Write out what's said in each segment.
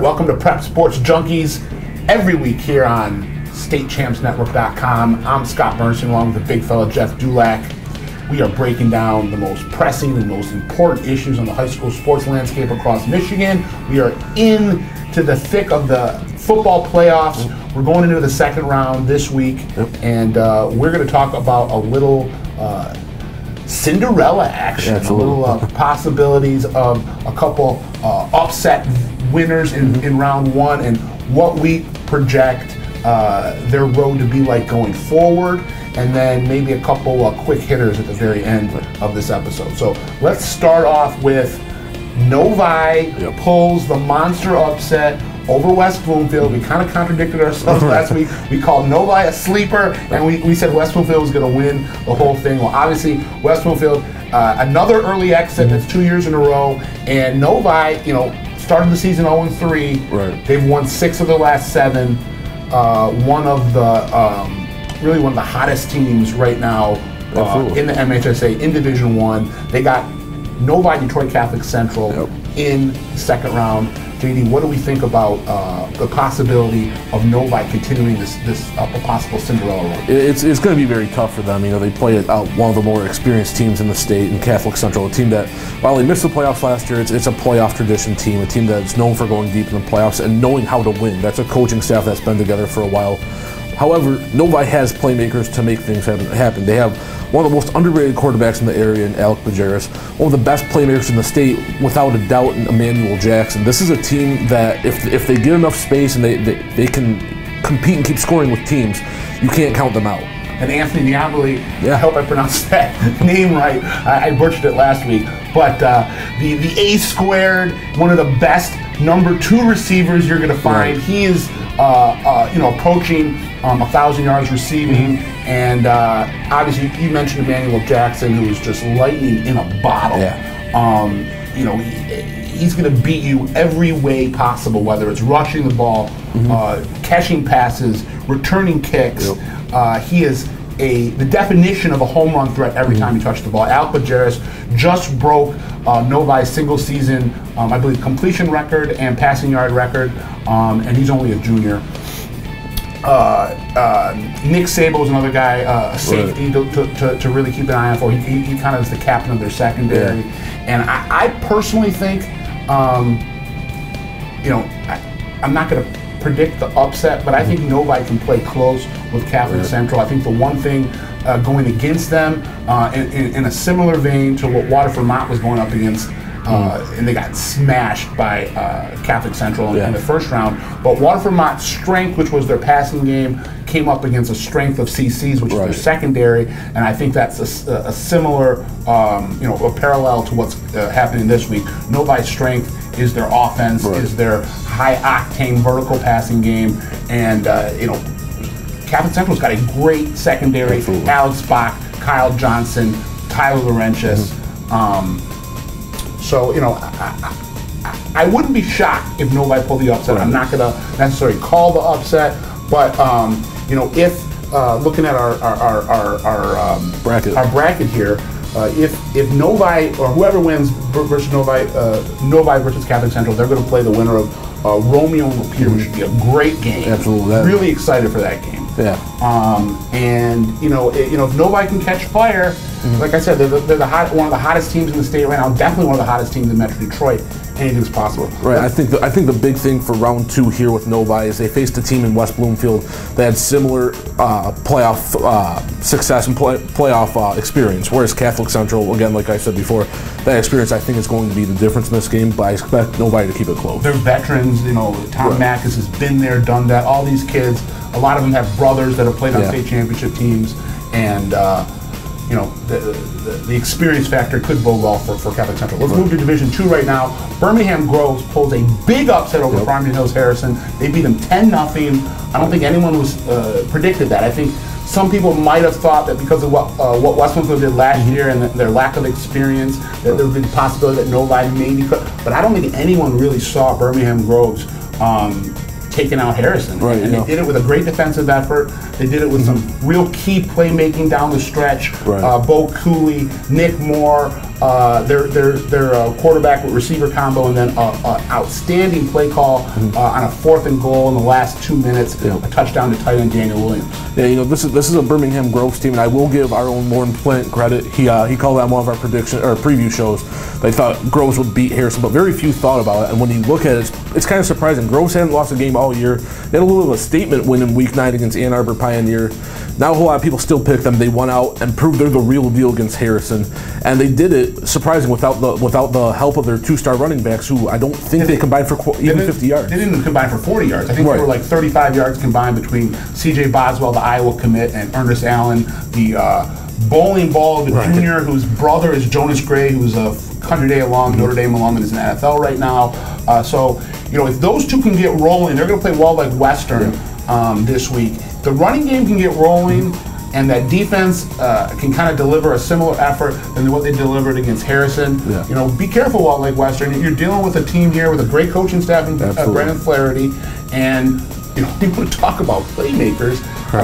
right, welcome to Prep Sports Junkies. Every week here on StateChampsNetwork.com. I'm Scott Bernstein along with the big fella Jeff Dulac. We are breaking down the most pressing and most important issues on the high school sports landscape across Michigan. We are into the thick of the football playoffs. We're going into the second round this week, and we're going to talk about a little Cinderella action, a little possibilities of a couple upset winners in round one, and what we project their road to be like going forward, and then maybe a couple quick hitters at the very end of this episode. So let's start off with Novi pulls the monster upset over West Bloomfield. We kind of contradicted ourselves last week. We called Novi a sleeper, and we said West Bloomfield was going to win the whole thing. Well, obviously, West Bloomfield, another early exit. That's 2 years in a row. And Novi, started the season 0-3. Right. They've won 6 of their last 7. One of the hottest teams right now in the MHSA in Division One. They got Novi Detroit Catholic Central in the second round. JD, what do we think about the possibility of Novi continuing this possible Cinderella run? It's going to be very tough for them. They play one of the more experienced teams in the state, in Catholic Central, a team that, while they missed the playoffs last year, it's a playoff tradition team, a team that's known for going deep in the playoffs and knowing how to win. That's a coaching staff that's been together for a while. However, Novi has playmakers to make things happen. They have one of the most underrated quarterbacks in the area in Alec Bajeris, one of the best playmakers in the state, without a doubt, in Emmanuel Jackson. This is a team that, if they get enough space and they can compete and keep scoring with teams, you can't count them out. And Anthony Diaboli, I hope I pronounced that name right. I butchered it last week. But the A squared, one of the best number 2 receivers you're going to find. Right. He is approaching 1,000 yards receiving, and obviously you mentioned Emmanuel Jackson, who is just lightning in a bottle. He's going to beat you every way possible, whether it's rushing the ball, catching passes, returning kicks. He is the definition of a home run threat every time he touches the ball. Alec Bajeris just broke Novi's single season, I believe, completion record and passing yard record, and he's only a junior. Nick Sabo is another guy, a safety to really keep an eye out for. He kind of is the captain of their secondary. And I personally think, I'm not going to predict the upset, but I think Novi can play close with Catholic Central. I think the one thing going against them, in a similar vein to what Waterford Mott was going up against, and they got smashed by Catholic Central in the first round. But Waterford Mott's strength, which was their passing game, came up against a strength of CC's, which is their secondary. And I think that's a similar, a parallel to what's happening this week. Novi's strength is their offense, is their high-octane vertical passing game, and Catholic Central's got a great secondary. Alex Bach, Kyle Johnson, Tyler Laurentius. So, I wouldn't be shocked if Novi pulled the upset. I'm not going to necessarily call the upset, but if looking at our bracket here, if Novi or whoever wins versus Novi versus Catholic Central, they're going to play the winner of Romeo and Lapeer, which should be a great game. Absolutely, really excited for that game. And if Novi can catch fire, like I said, they're one of the hottest teams in the state right now. Definitely one of the hottest teams in Metro Detroit. Anything's possible. Right. I think the big thing for round 2 here with Novi is they faced a team in West Bloomfield that had similar playoff success and playoff experience. Whereas Catholic Central, again, like I said before, that experience I think is going to be the difference in this game. But I expect Novi to keep it close. They're veterans. Tom Mackus has been there, done that. All these kids, a lot of them have brothers that have played on state championship teams, and the experience factor could bode well for Catholic Central. Let's move to Division 2 right now. Birmingham Groves pulls a big upset over Farmington Hills Harrison. They beat them 10-0. I don't think anyone was predicted that. I think some people might have thought that because of what West Bloomfield did last year and their lack of experience, that there would be the possibility that Novi maybe could. But I don't think anyone really saw Birmingham Groves taking out Harrison. And they did it with a great defensive effort. They did it with some real key playmaking down the stretch. Bo Cooley, Nick Moore, their quarterback with receiver combo, and then outstanding play call on a 4th and goal in the last 2 minutes, a touchdown to tight end Daniel Williams. Yeah, you know, this is a Birmingham Groves team, and I will give our own Lauren Flint credit. He called that one of our preview shows. They thought Groves would beat Harrison, but very few thought about it. And when you look at it, it's kind of surprising. Groves hadn't lost a game all year. They had a little bit of a statement win in Week 9 against Ann Arbor Pioneer. Now a whole lot of people still pick them. They won out and proved they're the real deal against Harrison, and they did it surprising without the help of their 2-star running backs, who I don't think they combined for even 50 yards. They didn't combine for 40 yards. I think they were like 35 yards combined between C.J. Boswell, the Iowa commit, and Ernest Allen, the bowling ball, the junior, whose brother is Jonas Gray, who's a Country Day alum, Notre Dame alum, and is in the NFL right now. So, you know, if those two can get rolling, they're going to play Walled Lake Western this week. The running game can get rolling, and that defense can kind of deliver a similar effort than what they delivered against Harrison. Yeah. You know, be careful, Walled Lake Western. You're dealing with a team here with a great coaching staff and Brendan Flaherty, and you know, we want to talk about playmakers.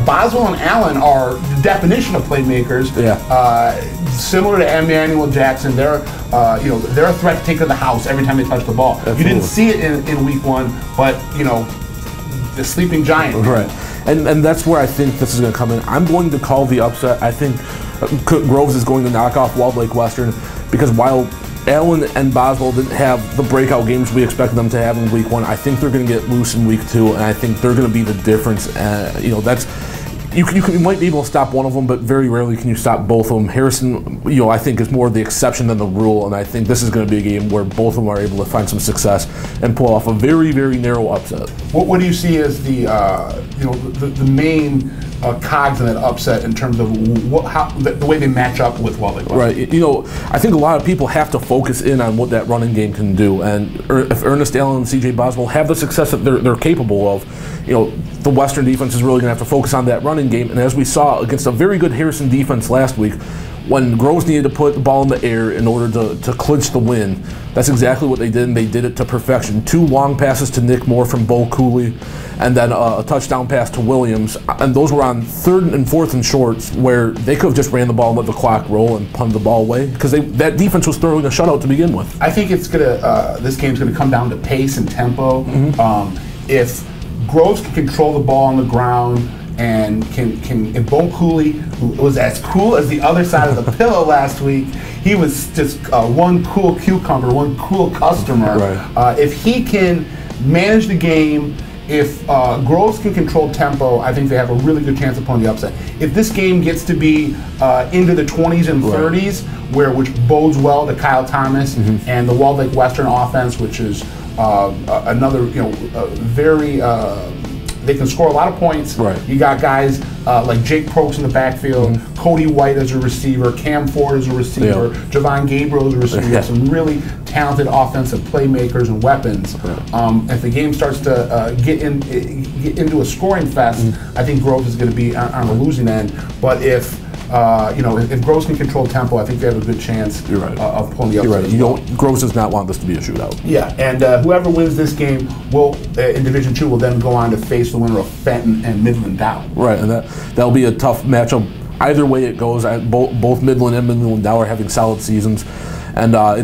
Boswell and Allen are the definition of playmakers. Yeah. Similar to Emmanuel Jackson, they're they're a threat to take to the house every time they touch the ball. Absolutely. You didn't see it in Week 1, but you know, the sleeping giant. Right. And that's where I think this is going to come in. I'm going to call the upset. I think Groves is going to knock off Walled Lake Western, because while Allen and Boswell didn't have the breakout games we expected them to have in Week 1, I think they're going to get loose in Week 2, and I think they're going to be the difference. You know, that's you might be able to stop one of them, but very rarely can you stop both of them. Harrison, you know, I think is more the exception than the rule, and I think this is going to be a game where both of them are able to find some success and pull off a very, very narrow upset. What do you see as the the main cogs in that upset in terms of the way they match up with Walled Lake Western? Right. You know, I think a lot of people have to focus in on what that running game can do, and if Ernest Allen and C.J. Boswell have the success that they're capable of, you know, the Western defense is really going to have to focus on that running game. And as we saw against a very good Harrison defense last week, when Groves needed to put the ball in the air in order to clinch the win, that's exactly what they did, and they did it to perfection. 2 long passes to Nick Moore from Bo Cooley, and then a touchdown pass to Williams, and those were on 3rd and 4th and shorts, where they could have just ran the ball and let the clock roll and punted the ball away, because that defense was throwing a shutout to begin with. I think it's gonna this game's gonna come down to pace and tempo. If Groves can control the ball on the ground, and if Bo Cooley, who was as cool as the other side of the pillow last week, he was just one cool cucumber, one cool customer. Right. If he can manage the game, if Groves can control tempo, I think they have a really good chance of pulling the upset. If this game gets to be into the 20s and 30s, which bodes well to Kyle Thomas and the Walled Lake Western offense, which is another, very they can score a lot of points. Right. You got guys like Jake Probst in the backfield, Cody White as a receiver, Cam Ford as a receiver, Javon Gabriel as a receiver, some really talented offensive playmakers and weapons. If the game starts to get into a scoring fest, I think Groves is going to be on the losing end. But if if Groves can control tempo, I think they have a good chance of pulling the upset. You're right. Groves does not want this to be a shootout. Yeah, and whoever wins this game will, in Division II, will then go on to face the winner of Fenton and Midland Dow. Right, and that'll be a tough matchup. Either way it goes, both Midland and Midland Dow are having solid seasons, and I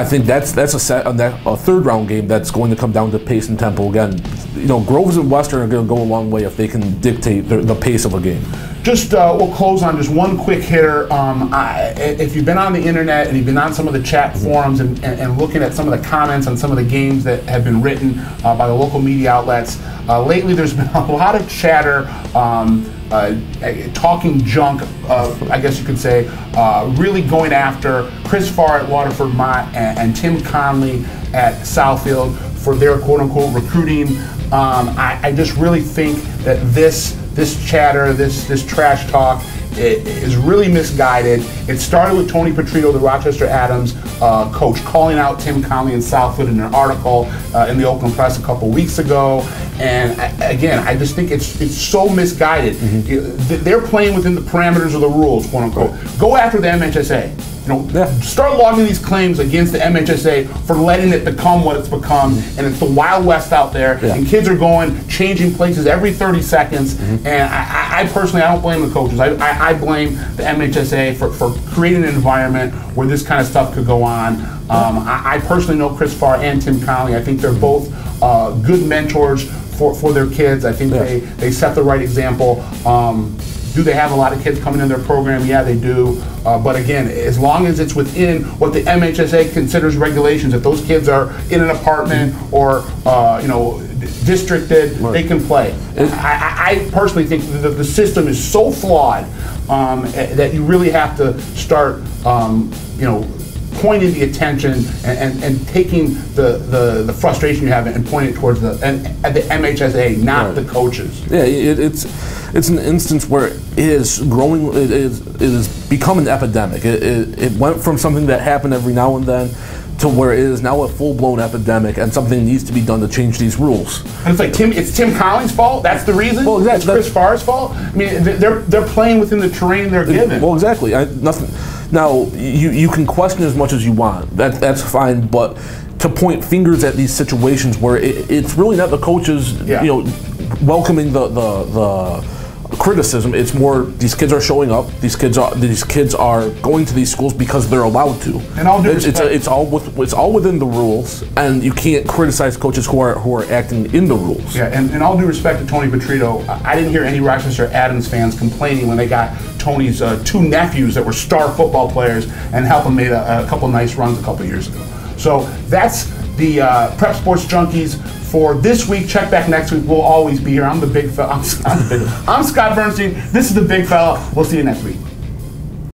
think that's a third round game that's going to come down to pace and tempo again. You know, Groves and Western are going to go a long way if they can dictate the pace of a game. Just we'll close on just one quick hitter. If you've been on the internet and you've been on some of the chat forums and looking at some of the comments on some of the games that have been written by the local media outlets, lately there's been a lot of chatter talking junk, I guess you could say, really going after Chris Farr at Waterford Mott and Tim Conley at Southfield for their quote-unquote recruiting. I just really think that this chatter, this trash talk, it is really misguided. It started with Tony Petrito, the Rochester Adams coach, calling out Tim Conley and Southfield in an article in the Oakland Press a couple weeks ago. And again, I just think it's so misguided. They're playing within the parameters of the rules, quote unquote. Go after the MHSA. start logging these claims against the MHSA for letting it become what it's become, and it's the Wild West out there, and kids are going, changing places every 30 seconds, and I personally, I don't blame the coaches. I blame the MHSA for creating an environment where this kind of stuff could go on. I personally know Chris Farr and Tim Connolly. I think they're both good mentors for their kids. I think they set the right example. Do they have a lot of kids coming in their program? Yeah, they do. But again, as long as it's within what the MHSA considers regulations, if those kids are in an apartment or districted, they can play. I personally think that the system is so flawed that you really have to start, pointing the attention and taking the frustration you have and pointing it towards the MHSA, not the coaches. Yeah, it's an instance where it is growing. It is become an epidemic. It went from something that happened every now and then to where it is now a full-blown epidemic, and something needs to be done to change these rules. And it's like it's Tim Collins' fault. That's the reason. Well, exactly. It's Chris Farr's fault. I mean, they're playing within the terrain they're given. Well, exactly. Nothing. Now you can question as much as you want. That's fine, but to point fingers at these situations where it's really not the coaches, welcoming the criticism. It's more these kids are showing up. These kids are going to these schools because they're allowed to. And all due respect, it's all within the rules, and you can't criticize coaches who are acting in the rules. Yeah, and all due respect to Tony Petrito, I didn't hear any Rochester Adams fans complaining when they got Tony's two nephews that were star football players and helped him make a couple nice runs a couple years ago. So that's the Prep Sports Junkies for this week. Check back next week. We'll always be here. I'm the big fella. I'm Scott Bernstein. This is the big fella. We'll see you next week.